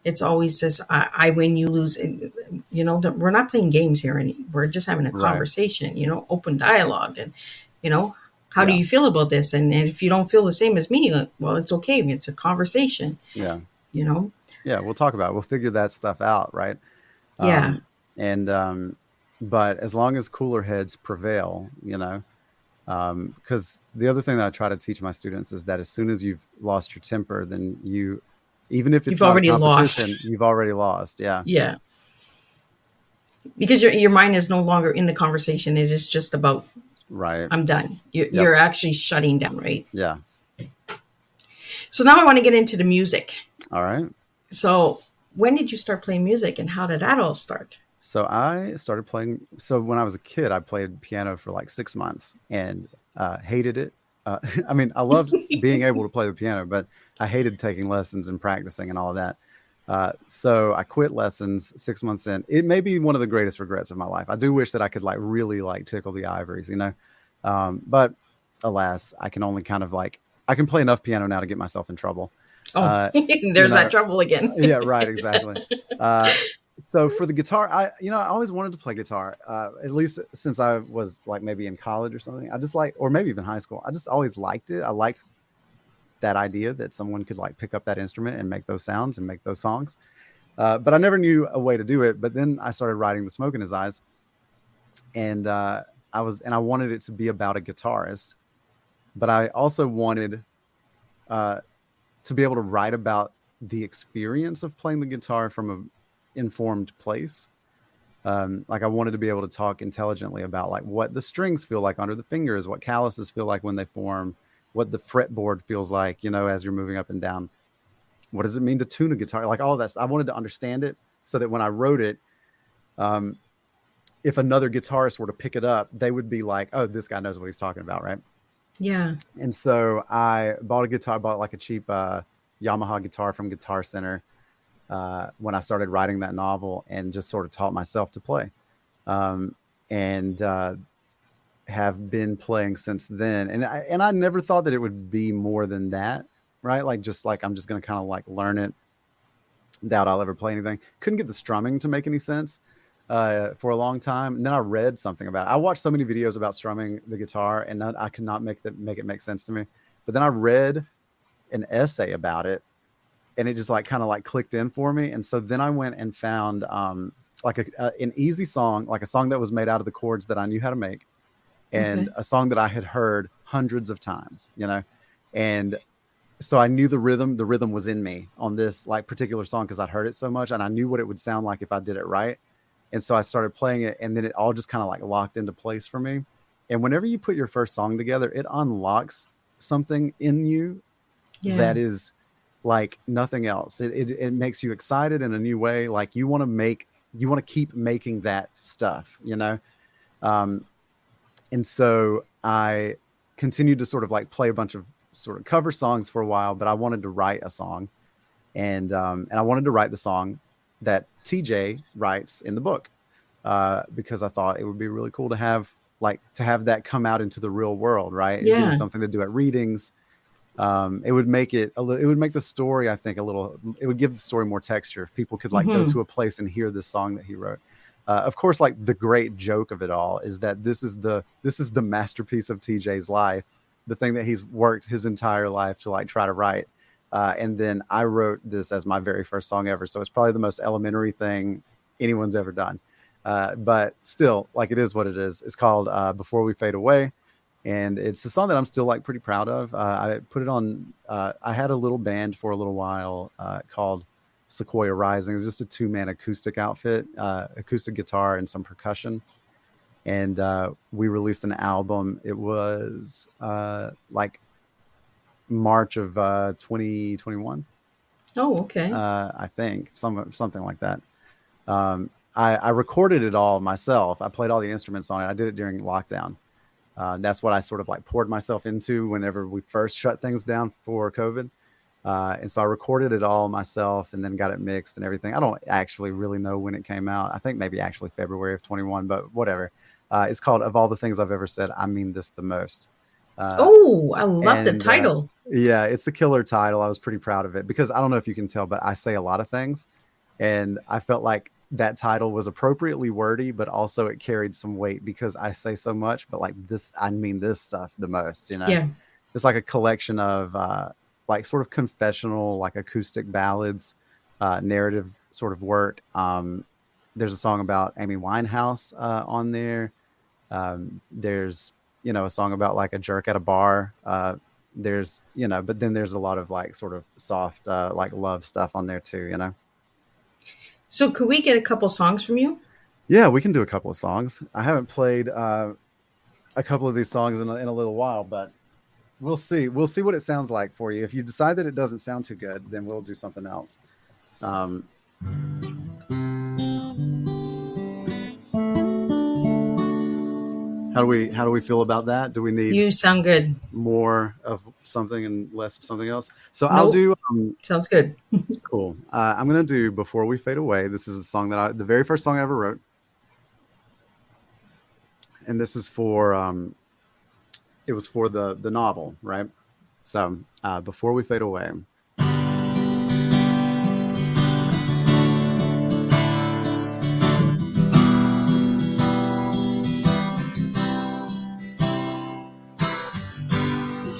It's always this I win, you lose. You know, we're not playing games here, and we're just having a conversation, you know, open dialogue. And, you know, how do you feel about this? And if you don't feel the same as me, well, it's okay. It's a conversation. Yeah. You know? Yeah, we'll talk about it. We'll figure that stuff out, right? Yeah. But as long as cooler heads prevail, you know, because the other thing that I try to teach my students is that as soon as you've lost your temper, then even if it's already lost. You've already lost. Yeah. Yeah. Because your mind is no longer in the conversation. It is just about, I'm done. You're actually shutting down, right? Yeah. So now I want to get into the music. All right. So when did you start playing music, and how did that all start? So I started playing. So when I was a kid, I played piano for like 6 months and hated it. I mean, I loved being able to play the piano, but I hated taking lessons and practicing and all of that. So I quit lessons 6 months in. It may be one of the greatest regrets of my life. I do wish that I could like really like tickle the ivories, you know. But alas, I can only kind of like, I can play enough piano now to get myself in trouble. There's that trouble again. Yeah, right, exactly. So for the guitar, I always wanted to play guitar, at least since I was like maybe in college or something. I just like, or maybe even high school. I just always liked it. I liked that idea that someone could like pick up that instrument and make those sounds and make those songs. But I never knew a way to do it. But then I started writing The Smoke in His Eyes, and I wanted it to be about a guitarist, but I also wanted to be able to write about the experience of playing the guitar from an informed place. Like I wanted to be able to talk intelligently about like what the strings feel like under the fingers, what calluses feel like when they form, what the fretboard feels like, you know, as you're moving up and down. What does it mean to tune a guitar? Like all of that. I wanted to understand it so that when I wrote it, if another guitarist were to pick it up, they would be like, oh, this guy knows what he's talking about, right? Yeah. And so I bought like a cheap Yamaha guitar from Guitar Center when I started writing that novel, and just sort of taught myself to play, and have been playing since then. And I never thought that it would be more than that, right? Like just like I'm just going to kind of like learn it. Doubt I'll ever play anything. Couldn't get the strumming to make any sense for a long time. And then I read something about it. I watched so many videos about strumming the guitar, and I could not make it make sense to me. But then I read an essay about it, and it just like kind of like clicked in for me. And so then I went and found like an easy song, like a song that was made out of the chords that I knew how to make, and a song that I had heard hundreds of times, you know. And so I knew the rhythm was in me on this like particular song because I'd heard it so much, and I knew what it would sound like if I did it right. And so I started playing it, and then it all just kind of like locked into place for me. And whenever you put your first song together, it unlocks something in you that is like nothing else. It makes you excited in a new way. Like you want to keep making that stuff, you know? And so I continued to sort of like play a bunch of sort of cover songs for a while, but I wanted to write a song, and I wanted to write the song that TJ writes in the book, because I thought it would be really cool to have that come out into the real world, right? Yeah. It'd be something to do at readings. It would make it would make the story, I think, it would give the story more texture if people could like go to a place and hear this song that he wrote. Of course, like the great joke of it all is that this is the masterpiece of TJ's life, the thing that he's worked his entire life to like try to write. And then I wrote this as my very first song ever. So it's probably the most elementary thing anyone's ever done. But still, like, it is what it is. It's called Before We Fade Away. And it's a song that I'm still like pretty proud of. I put it on, I had a little band for a little while called Sequoia Rising. It's just a 2-man acoustic outfit, acoustic guitar and some percussion. And we released an album. It was like March of 2021. Oh, okay. I think something like that. I recorded it all myself. I played all the instruments on it. I did it during lockdown. That's what I sort of like poured myself into whenever we first shut things down for COVID. And so I recorded it all myself and then got it mixed and everything. I don't actually really know when it came out. I think maybe actually February of 21, but whatever. It's called Of All the Things I've Ever Said, I Mean This the Most. Oh, I love the And title. yeah, it's a killer title. I was pretty proud of it because I don't know if you can tell, but I say a lot of things. And I felt like that title was appropriately wordy, but also it carried some weight because I say so much, but like this, I mean this stuff the most, you know? Yeah. It's like a collection of like sort of confessional, like acoustic ballads, narrative sort of work. There's a song about Amy Winehouse on there. There's, you know, a song about like a jerk at a bar. There's, you know, but then there's a lot of like sort of soft, like love stuff on there too, you know? So could we get a couple songs from you? Yeah, we can do a couple of songs. I haven't played a couple of these songs in a little while, but we'll see. We'll see what it sounds like for you. If you decide that it doesn't sound too good, then we'll do something else. How do we feel about that? Do we need You sound good. more of something and less of something else? So Nope. I'll do. Sounds good. Cool. I'm gonna do Before We Fade Away. This is a song that the very first song I ever wrote, and this is for it was for the novel, right? So Before We Fade Away.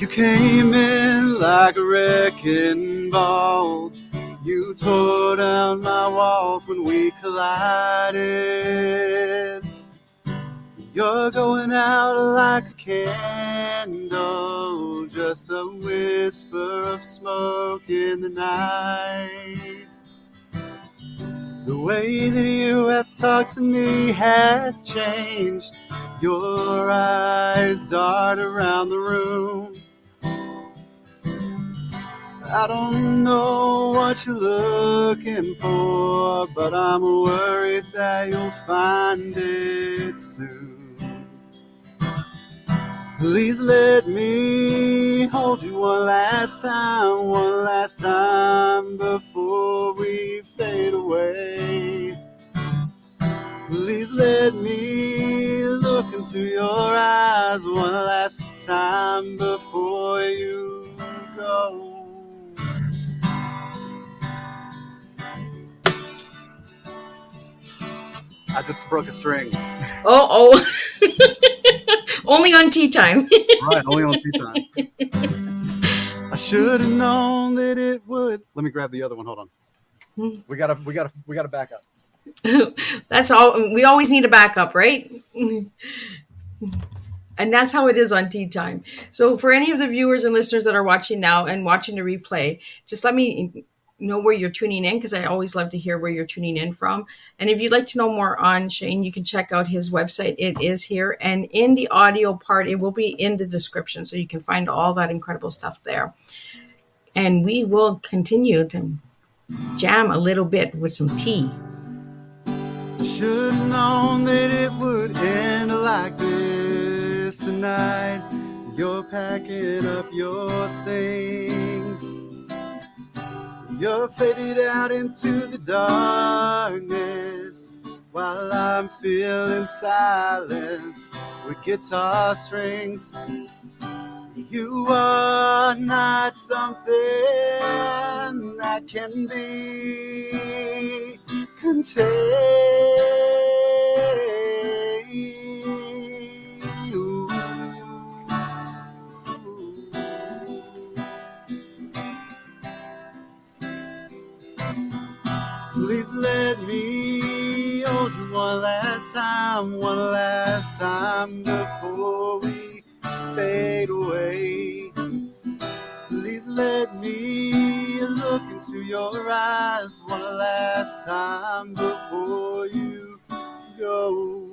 You came in like a wrecking ball. You tore down my walls when we collided. You're going out like a candle, just a whisper of smoke in the night. The way that you have talked to me has changed. Your eyes dart around the room. I don't know what you're looking for, but I'm worried that you'll find it soon. Please let me hold you one last time before we fade away. Please let me look into your eyes one last time before you go. I just broke a string. Oh. Only on Teatime. Right, only on Teatime. I should have known that it would. Let me grab the other one. Hold on. We gotta back up. That's all. We always need a backup, right? And that's how it is on Teatime. So for any of the viewers and listeners that are watching now and watching the replay, just let me know where you're tuning in, because I always love to hear where you're tuning in from. And if you'd like to know more on Shane, you can check out his website. It is here. And in the audio part, it will be in the description, so you can find all that incredible stuff there. And we will continue to jam a little bit with some tea. I should have known that it would end like this tonight. You're packing up your things. You're faded out into the darkness while I'm feeling silence with guitar strings. You are not something that can be contained. Please let me hold you one last time before we fade away. Please let me look into your eyes one last time before you go.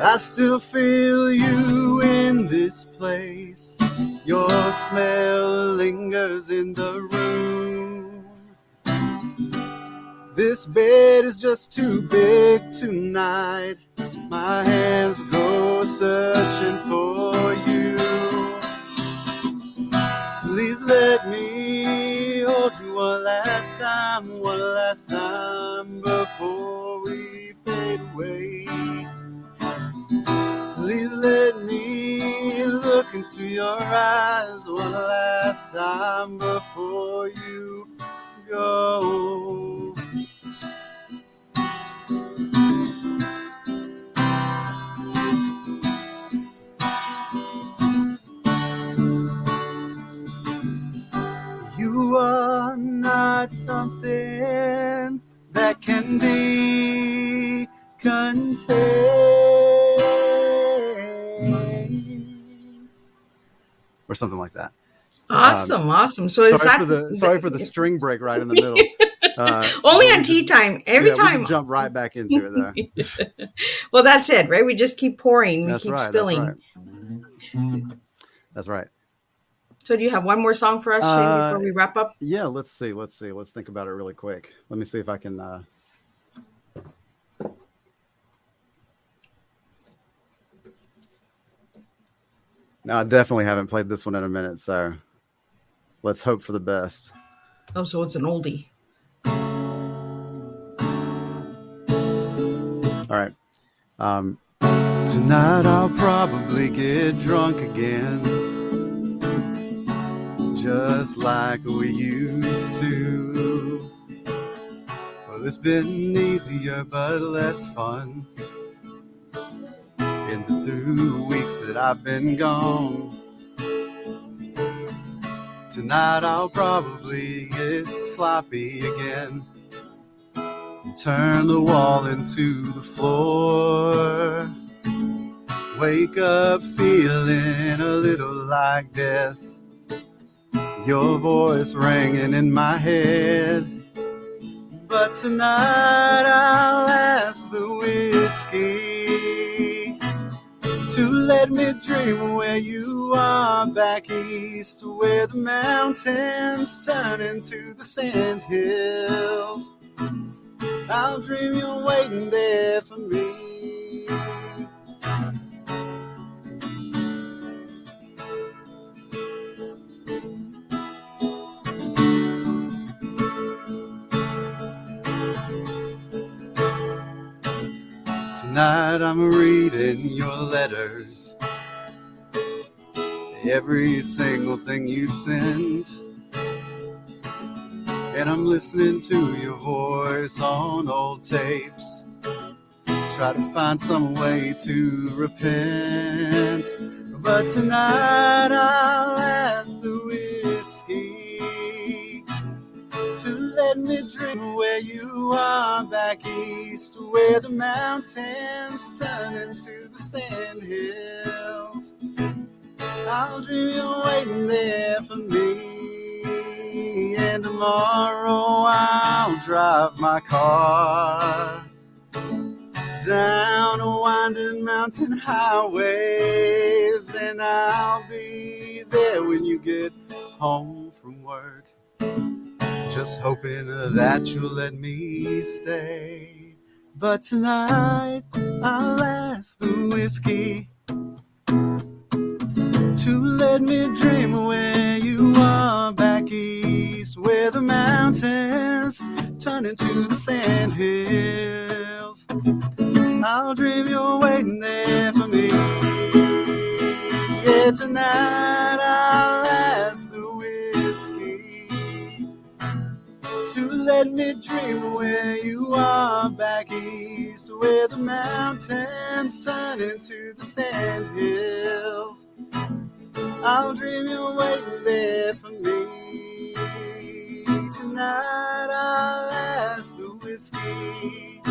I still feel you in this place. Your smell lingers in the room. This bed is just too big tonight. My hands go searching for you. Please let me hold you one last time before we fade away. Please let me look into your eyes one last time before you go. You are not something that can be contained, or something like that. Awesome. So it's sorry for the string break right in the middle. Only on tea time. Every time. We just jump right back into it there. Well, that's it, right? We just keep pouring. We keep spilling. That's right. So do you have one more song for us, Shane, before we wrap up? Yeah, let's see. Let's think about it really quick. Let me see if I can... No, I definitely haven't played this one in a minute, so let's hope for the best. Oh, so it's an oldie. All right. Tonight I'll probably get drunk again, just like we used to. Well, it's been easier but less fun in the 2 weeks that I've been gone. Tonight I'll probably get sloppy again, turn the wall into the floor, wake up feeling a little like death, your voice ringing in my head. But tonight I'll ask the whiskey to let me dream where you are back east, where the mountains turn into the sand hills. I'll dream you're waiting there for me. Tonight I'm reading your letters, every single thing you've sent, and I'm listening to your voice on old tapes. Try to find some way to repent, but tonight I'll ask the whiskey to let me dream where you are back east, where the mountains turn into the sand hills. I'll dream you're waiting there for me, and tomorrow I'll drive my car down a winding mountain highways, and I'll be there when you get home from work, just hoping that you'll let me stay. But tonight I'll ask the whiskey to let me dream where you are back east, where the mountains turn into the sand hills. I'll dream you're waiting there for me. Yeah, tonight I'll ask the whiskey to let me dream where you are back east, where the mountains turn into the sand hills. I'll dream you're waiting there for me. Tonight I'll ask the whiskey.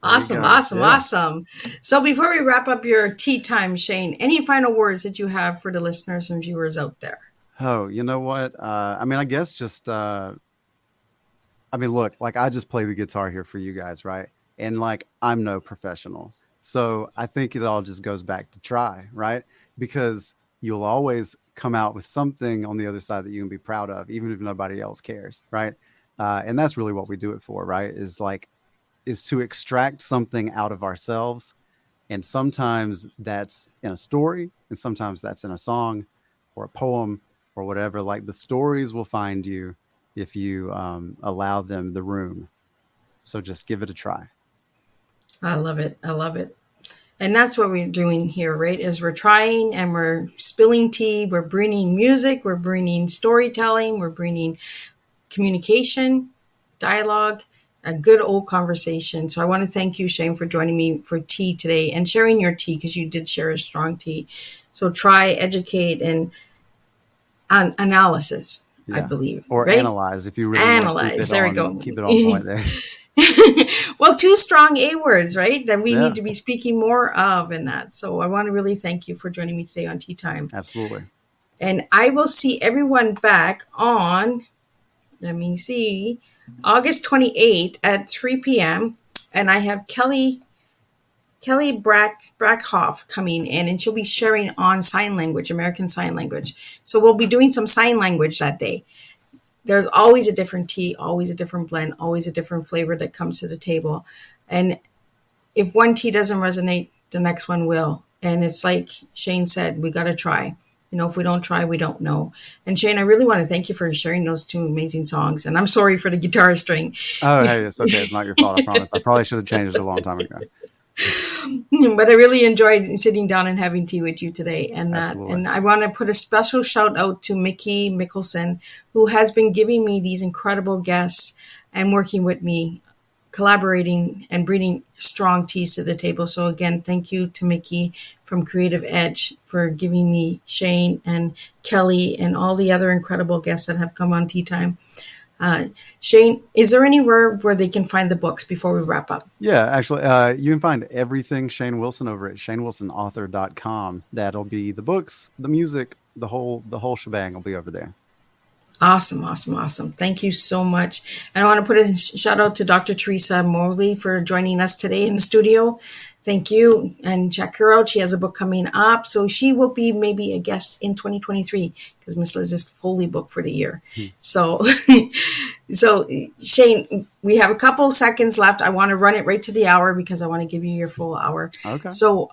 Awesome. So before we wrap up your tea time, Shane, any final words that you have for the listeners and viewers out there? Oh, you know what? I mean, I guess just I mean, look, like I just play the guitar here for you guys, right? And like I'm no professional. So I think it all just goes back to try, right? Because you'll always come out with something on the other side that you can be proud of, even if nobody else cares, right? And that's really what we do it for, right? Is to extract something out of ourselves. And sometimes that's in a story, and sometimes that's in a song or a poem or whatever. Like the stories will find you if you allow them the room. So just give it a try. I love it. I love it. And that's what we're doing here, right? Is we're trying and we're spilling tea. We're bringing music. We're bringing storytelling. We're bringing communication, dialogue, a good old conversation. So I want to thank you, Shane, for joining me for tea today and sharing your tea, because you did share a strong tea. So try, educate, and analysis, Yeah. I believe. Or right? analyze if you really Analyze. There we go. Keep it on point there. Well, two strong A words, right? That we Yeah. need to be speaking more of in that. So I want to really thank you for joining me today on Tea Time. Absolutely. And I will see everyone back on, let me see, August 28th at 3 p.m. And I have Kelly Brackhoff coming in, and she'll be sharing on sign language, American Sign Language. So we'll be doing some sign language that day. There's always a different tea, always a different blend, always a different flavor that comes to the table. And if one tea doesn't resonate, the next one will. And it's like Shane said, we got to try. If we don't try, we don't know. And Shane, I really want to thank you for sharing those two amazing songs. And I'm sorry for the guitar string. Oh, hey, it's okay. It's not your fault. I promise. I probably should have changed it a long time ago. But I really enjoyed sitting down and having tea with you today. And Absolutely. and I want to put a special shout out to Mickey Mickelson, who has been giving me these incredible guests and working with me, collaborating and bringing strong teas to the table. So again, thank you to Mickey from Creative Edge for giving me Shane and Kelly and all the other incredible guests that have come on Tea Time. Shane, is there anywhere where they can find the books before we wrap up? Yeah, actually, you can find everything Shane Wilson over at shanewilsonauthor.com. That'll be the books, the music, the whole shebang will be over there. Awesome. Thank you so much. And I want to put a shout out to Dr. Teresa Morley for joining us today in the studio. Thank you. And check her out. She has a book coming up. So she will be maybe a guest in 2023 because Miss Liz is fully booked for the year. So Shane, we have a couple seconds left. I want to run it right to the hour because I want to give you your full hour. Okay. So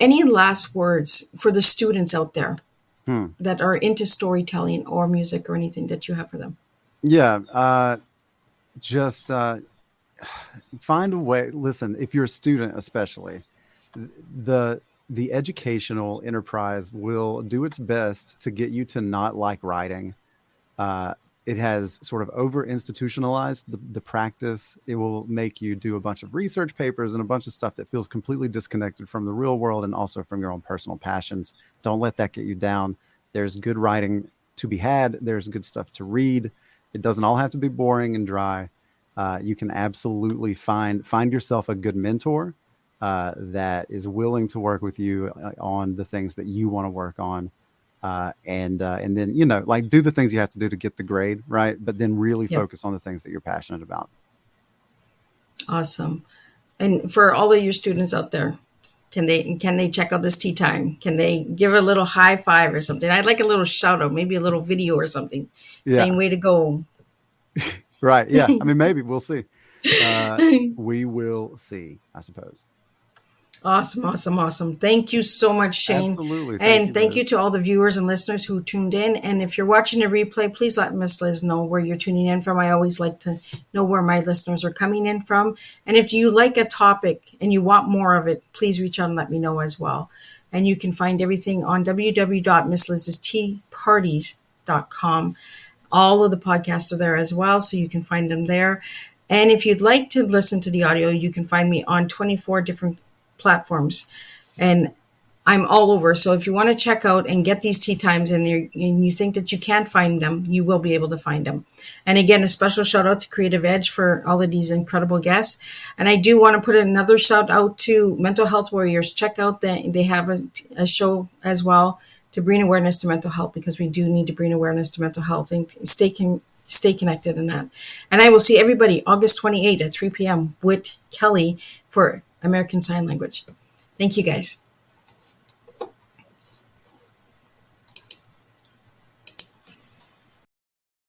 any last words for the students out there that are into storytelling or music or anything that you have for them? Yeah. Just find a way. Listen, if you're a student, especially, the educational enterprise will do its best to get you to not like writing. It has sort of over institutionalized the practice. It will make you do a bunch of research papers and a bunch of stuff that feels completely disconnected from the real world and also from your own personal passions. Don't let that get you down. There's good writing to be had. There's good stuff to read. It doesn't all have to be boring and dry. You can absolutely find yourself a good mentor that is willing to work with you on the things that you want to work on. And then, do the things you have to do to get the grade, right? But then really focus on the things that you're passionate about. Awesome. And for all of your students out there, can they check out this Tea Time? Can they give a little high five or something? I'd like a little shout out, maybe a little video or something saying way to go. Right. Yeah. I mean, maybe we'll see. We will see, I suppose. Awesome. Thank you so much, Shane. Absolutely. Thank you to all the viewers and listeners who tuned in. And if you're watching a replay, please let Miss Liz know where you're tuning in from. I always like to know where my listeners are coming in from. And if you like a topic and you want more of it, please reach out and let me know as well. And you can find everything on www.misslizsteaparties.com. All of the podcasts are there as well, so you can find them there. And if you'd like to listen to the audio, you can find me on 24 different platforms, and I'm all over. So if you want to check out and get these Tea Times and you think that you can't find them, you will be able to find them. And again, a special shout out to Creative Edge for all of these incredible guests. And I do want to put another shout out to Mental Health Warriors. Check out they have a show as well to bring awareness to mental health, because we do need to bring awareness to mental health and stay stay connected in that. And I will see everybody August 28th at 3 p.m. with Kelly for American Sign Language. Thank you, guys.